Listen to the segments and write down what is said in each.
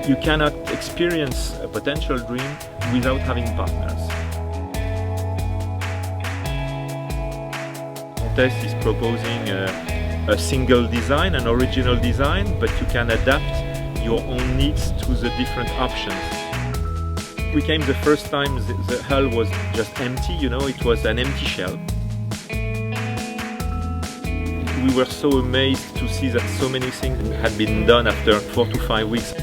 You cannot experience a potential dream without having partners. Contest is proposing a single design, an original design, but you can adapt your own needs to the different options. We came the first time, the hull was just empty, it was an empty shell. We were so amazed to see that so many things had been done after 4 to 5 weeks.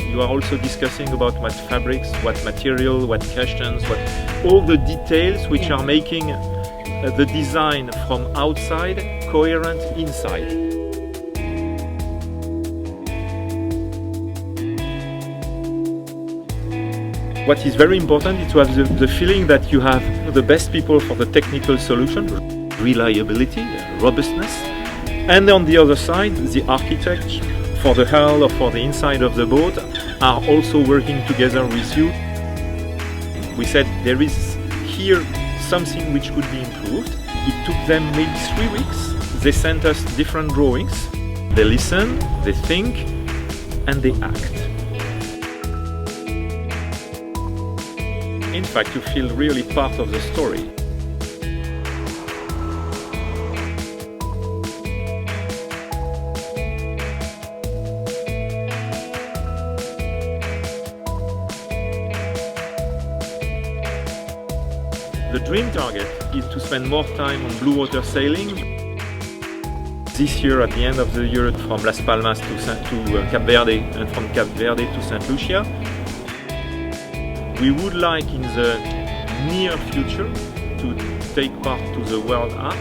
You are also discussing about what fabrics, what material, what questions, all the details which are making the design from outside coherent inside. What is very important is to have the feeling that you have the best people for the technical solution, reliability, robustness, and on the other side, the architect for the hull or for the inside of the boat are also working together with you. We said there is here something which could be improved. It took them maybe 3 weeks. They sent us different drawings. They listen, they think, and they act. In fact, you feel really part of the story. The dream target is to spend more time on bluewater sailing. This year, at the end of the year, from Las Palmas to Cape Verde, and from Cape Verde to St. Lucia. We would like in the near future to take part to the World Art.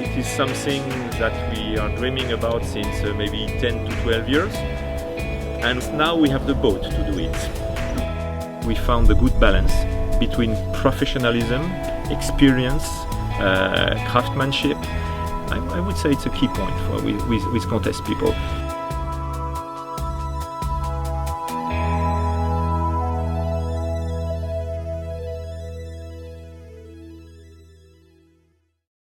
It is something that we are dreaming about since maybe 10 to 12 years, and now we have the boat to do it. We found a good balance between professionalism, experience, craftsmanship. I would say it's a key point with contest people.